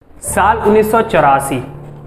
साल 1984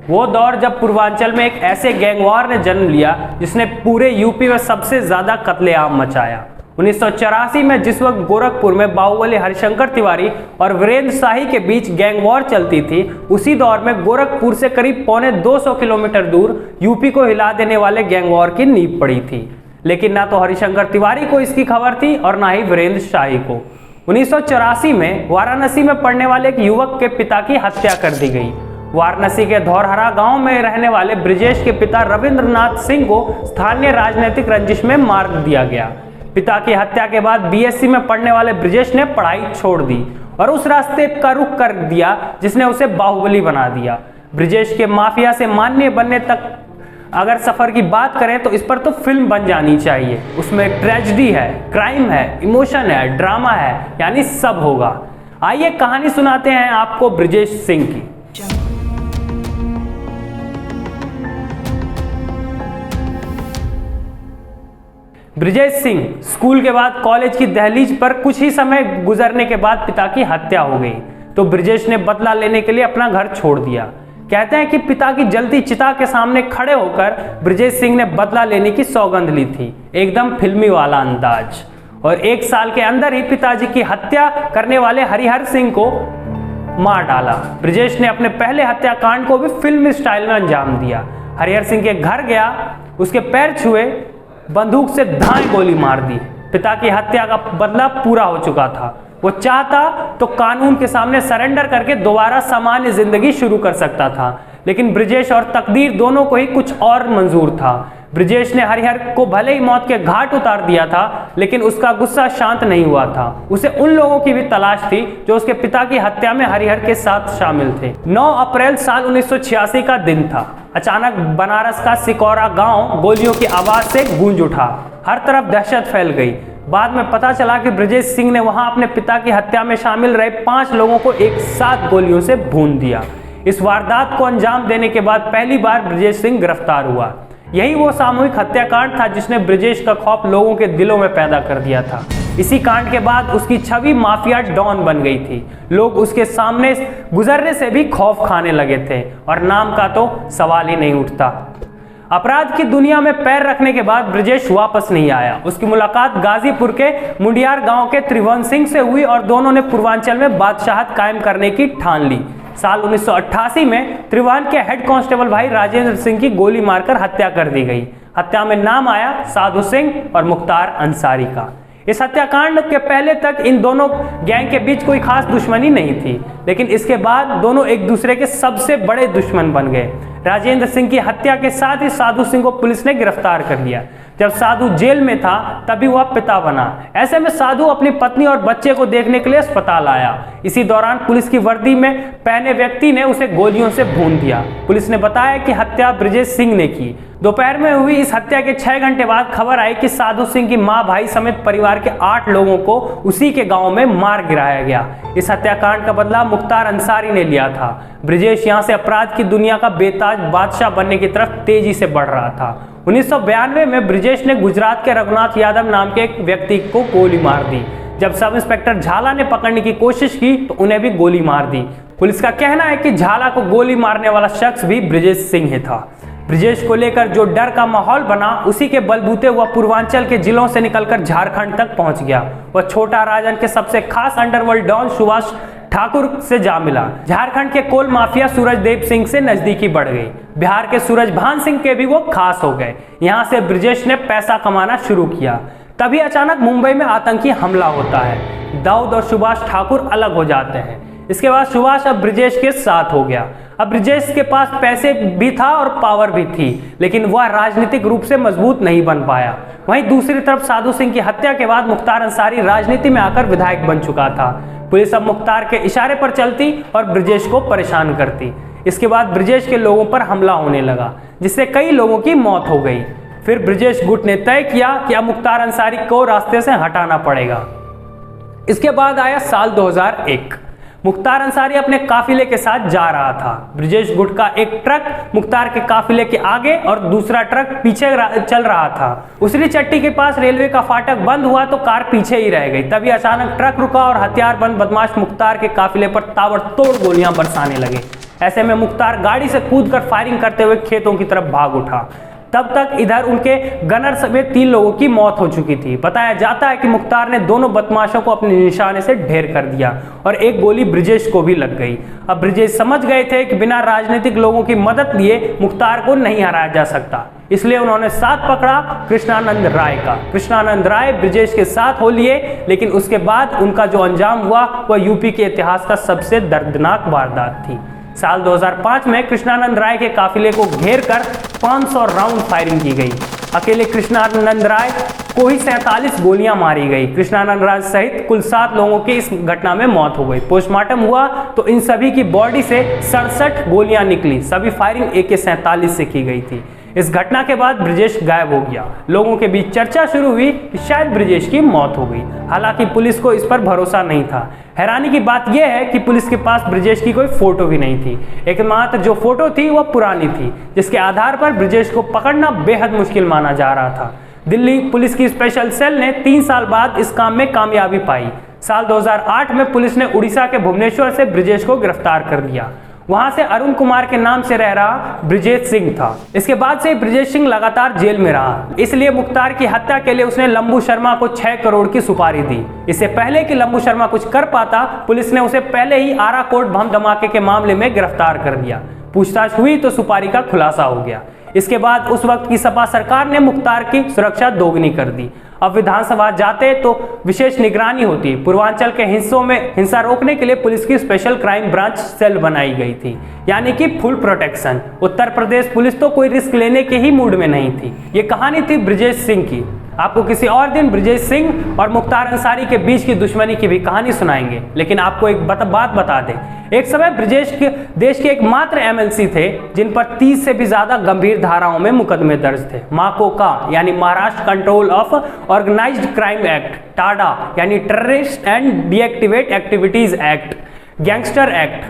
वो दौर जब पूर्वांचल में एक ऐसे गैंगवार ने जन्म लिया जिसने पूरे यूपी में सबसे ज्यादा कत्लेआम मचाया। 1984 में जिस वक्त गोरखपुर में बाहुबली हरिशंकर तिवारी और वीरेंद्र शाही के बीच गैंगवॉर चलती थी, उसी दौर में गोरखपुर से करीब पौने 200 किलोमीटर दूर यूपी को हिला देने वाले गैंगवॉर की नींव पड़ी थी। लेकिन ना तो हरिशंकर तिवारी को इसकी खबर थी और ना ही वीरेंद्र शाही को। 1984 में वाराणसी में पढ़ने वाले एक युवक के पिता की हत्या कर दी गई। वाराणसी के धौरहरा गांव में रहने वाले ब्रिजेश के पिता रविंद्रनाथ सिंह को स्थानीय राजनीतिक रंजिश में मार दिया गया। पिता की हत्या के बाद बीएससी में पढ़ने वाले ब्रिजेश ने पढ़ाई छोड़ दी और उस रास्ते का रुख कर दिया जिसने उसे बाहुबली बना दिया। ब्रिजेश के माफिया से माननीय बनने तक अगर सफर की बात करें तो इस पर तो फिल्म बन जानी चाहिए। उसमें ट्रेजेडी है, क्राइम है, इमोशन है, ड्रामा है, यानी सब होगा। आइए कहानी सुनाते हैं आपको ब्रिजेश सिंह की। ब्रिजेश सिंह स्कूल के बाद कॉलेज की दहलीज पर कुछ ही समय गुजरने के बाद पिता की हत्या हो गई, तो ब्रिजेश ने बदला लेने के लिए अपना घर छोड़ दिया। कहते हैं कि पिता की जलती चिता के सामने खड़े होकर ब्रिजेश सिंह ने बदला लेने की सौगंध ली थी, एकदम फिल्मी वाला अंदाज। और 1 साल के अंदर ही पिताजी की हत्या करने वाले हरिहर सिंह को मार डाला। ब्रिजेश ने अपने पहले हत्याकांड को भी फिल्मी स्टाइल में अंजाम दिया। हरिहर सिंह के घर गया, उसके पैर छुए, बंदूक से धाए गोली मार दी। पिता की हत्या का बदला पूरा हो चुका था। वो चाहता तो कानून के सामने सरेंडर करके दोबारा सामान्य जिंदगी शुरू कर सकता था, लेकिन ब्रिजेश और तकदीर दोनों को ही कुछ और मंजूर था। ब्रिजेश ने हरिहर को भले ही मौत के घाट उतार दिया था, लेकिन उसका गुस्सा शांत नहीं हुआ था। उसे उन लोगों की भी तलाश थी जो उसके पिता की हत्या में हरिहर के साथ शामिल थे। 9 अप्रैल साल 1986 का दिन था। अचानक बनारस का सिकौरा गांव गोलियों की आवाज से गूंज उठा। हर तरफ दहशत फैल गई। बाद में पता चला कि ब्रिजेश सिंह ने वहां अपने पिता की हत्या में शामिल रहे 5 लोगों को एक साथ गोलियों से भून दिया। इस वारदात को अंजाम देने के बाद पहली बार ब्रिजेश सिंह गिरफ्तार हुआ। यही वो सामूहिक हत्याकांड था जिसने ब्रिजेश का खौफ लोगों के दिलों में पैदा कर दिया था। इसी कांड के बाद उसकी छवि माफिया डॉन बन गई थी। लोग उसके सामने गुजरने से भी खौफ खाने लगे थे और नाम का तो सवाल ही नहीं उठता। अपराध की दुनिया में पैर रखने के बाद ब्रिजेश वापस नहीं आया। उसकी मुलाकात गाजीपुर के मुंडियार गांव के त्रिभुवन सिंह से हुई और दोनों ने पूर्वांचल में बादशाहत कायम करने की ठान ली। साल 1988 में त्रिभुवन के हेड कांस्टेबल भाई राजेंद्र सिंह की गोली मारकर हत्या कर दी गई। हत्या में नाम आया साधु सिंह और मुख्तार अंसारी का। इस हत्याकांड के पहले तक इन दोनों गैंग के बीच कोई खास दुश्मनी नहीं थी, लेकिन इसके बाद दोनों एक दूसरे के सबसे बड़े दुश्मन बन गए। राजेंद्र सिंह की हत्या के साथ ही साधु सिंह को पुलिस ने गिरफ्तार कर लिया। जब साधु जेल में था तभी वह पिता बना। ऐसे में साधु अपनी पत्नी और बच्चे को देखने के लिए अस्पताल आया। इसी दौरान पुलिस की वर्दी में पहने व्यक्ति ने उसे गोलियों से भून दिया। पुलिस ने बताया कि हत्या ब्रिजेश सिंह ने की। दोपहर में हुई इस हत्या के 6 घंटे बाद खबर आई कि साधु सिंह की मां, भाई समेत परिवार के 8 लोगों को उसी के गांव में मार गिराया गया। इस हत्याकांड का बदला मुख्तार अंसारी ने लिया था। ब्रिजेश यहां से अपराध की दुनिया का बेताज बादशाह बनने की तरफ तेजी से बढ़ रहा था। 1992 में ब्रिजेश ने गुजरात के रघुनाथ यादव नाम के एक व्यक्ति को गोली मार दी। जब सब इंस्पेक्टर झाला ने पकड़ने की कोशिश की तो उन्हें भी गोली मार दी। पुलिस का कहना है कि झाला को गोली मारने वाला शख्स भी ब्रिजेश सिंह ही था। ब्रिजेश को लेकर जो डर का माहौल बना, उसी के बलबूते वह पूर्वांचल के जिलों से निकलकर झारखंड तक पहुंच गया। वह छोटा राजन के सबसे खास अंडरवर्ल्ड डॉन सुभाष ठाकुर से जा मिला। झारखंड के कोल माफिया सूरजदेव सिंह से नजदीकी बढ़ गई। बिहार के सूरज भान सिंह के भी वो खास हो गए। यहां से ब्रिजेश ने पैसा कमाना शुरू किया। तभी अचानक मुंबई में आतंकी हमला होता है। दाऊद और सुभाष ठाकुर अलग हो जाते हैं। इसके बाद सुभाष अब ब्रिजेश के साथ हो गया। अब ब्रिजेश के पास पैसे भी था और पावर भी थी, लेकिन वह राजनीतिक रूप से मजबूत नहीं बन पाया। वहीं दूसरी तरफ साधु सिंह की हत्या के बाद मुख्तार अंसारी राजनीति में आकर विधायक बन चुका था। पुलिस अब मुख्तार के इशारे पर चलती और ब्रिजेश को परेशान करती। इसके बाद ब्रिजेश के लोगों पर हमला होने लगा, जिससे कई लोगों की मौत हो गई। फिर ब्रिजेश गुट ने तय किया कि अब मुख्तार अंसारी को रास्ते से हटाना पड़ेगा। इसके बाद आया साल 2001। मुख्तार अंसारी अपने काफिले के साथ जा रहा था। ब्रिजेश गुट का एक ट्रक मुख्तार के काफिले के आगे और दूसरा ट्रक पीछे चल रहा था। उसरी चट्टी के पास रेलवे का फाटक बंद हुआ तो कार पीछे ही रह गई। तभी अचानक ट्रक रुका और हथियारबंद बदमाश मुख्तार के काफिले पर ताबड़तोड़ गोलियां बरसाने लगे। ऐसे में मुख्तार गाड़ी से कूदकर फायरिंग करते हुए खेतों की तरफ भाग उठा। तब तक इधर उनके गनर समेत 3 लोगों की मौत हो चुकी थी। बताया जाता है कि मुख्तार ने दोनों बदमाशों को अपने निशाने से ढेर कर दिया और एक गोली ब्रिजेश को भी लग गई। अब ब्रिजेश समझ गए थे कि बिना राजनीतिक लोगों की मदद लिए मुख्तार को नहीं हराया जा सकता, इसलिए उन्होंने साथ पकड़ा कृष्णानंद राय का। कृष्णानंद राय ब्रिजेश के साथ हो लिए, लेकिन उसके बाद उनका जो अंजाम हुआ वह यूपी के इतिहास का सबसे दर्दनाक वारदात थी। साल 2005 में कृष्णानंद राय के काफिले को घेर कर 500 राउंड फायरिंग की गई। अकेले कृष्णानंद राय को ही 47 गोलियां मारी गई। कृष्णानंद राय सहित कुल 7 लोगों की इस घटना में मौत हो गई। पोस्टमार्टम हुआ तो इन सभी की बॉडी से 67 गोलियां निकली। सभी फायरिंग AK-47 से की गई थी। इस घटना के बाद ब्रिजेश गायब हो गया। लोगों के बीच चर्चा शुरू हुई कि शायद ब्रिजेश की मौत हो गई। हालांकि पुलिस को इस पर भरोसा नहीं था। हैरानी की बात यह है कि पुलिस के पास ब्रिजेश की कोई फोटो भी नहीं थी। एकमात्र जो फोटो थी वह पुरानी थी, जिसके आधार पर ब्रिजेश को पकड़ना बेहद मुश्किल माना जा रहा था। दिल्ली पुलिस की स्पेशल सेल ने 3 साल बाद इस काम में कामयाबी पाई। साल 2008 में पुलिस ने उड़ीसा के भुवनेश्वर से ब्रिजेश को गिरफ्तार कर लिया। वहां से अरुण कुमार के नाम से रह रहा ब्रिजेश सिंह था। इसके बाद से ब्रिजेश सिंह लगातार जेल में रहा। इसलिए मुख्तार की हत्या के लिए उसने लंबू शर्मा को 6 करोड़ की सुपारी दी। इससे पहले कि लंबू शर्मा कुछ कर पाता, पुलिस ने उसे पहले ही आरा कोर्ट बम धमाके के मामले में गिरफ्तार कर दिया। पूछताछ हुई तो सुपारी का खुलासा हो गया। इसके बाद उस वक्त की सपा सरकार ने मुख्तार की सुरक्षा दोगुनी कर दी। अब विधानसभा जाते तो विशेष निगरानी होती। पूर्वांचल के हिस्सों में हिंसा रोकने के लिए पुलिस की स्पेशल क्राइम ब्रांच सेल बनाई गई थी, यानी कि full protection. Uttar Pradesh police तो कोई रिस्क लेने के ही मूड में नहीं थी। ये कहानी थी ब्रिजेश सिंह की। आपको किसी और दिन ब्रिजेश सिंह और मुख्तार अंसारी के बीच की दुश्मनी की भी कहानी सुनाएंगे। लेकिन आपको एक बात बता दें, एक समय ब्रिजेश के देश के एकमात्र MLC थे जिन पर 30 से भी ज्यादा गंभीर धाराओं में मुकदमे दर्ज थे। माकोका यानी Maharashtra control of organised crime act, TADA यानी terrorist and deactivate activities act, gangster act,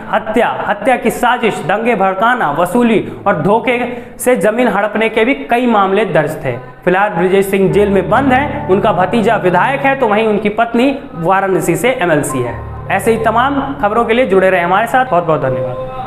हत्या की साजिश, दंगे भड़काना, वसूली और धोखे से जमीन हड़पने के भी कई मामले दर्ज थे। फिलहाल ब्रिजेश सिंह जेल में बंद है। उनका भतीजा विधायक है तो वहीं उनकी पत्नी वाराणसी से MLC है। ऐसे ही तमाम खबरों के लिए जुड़े रहे हमारे साथ। बहुत बहुत धन्यवाद।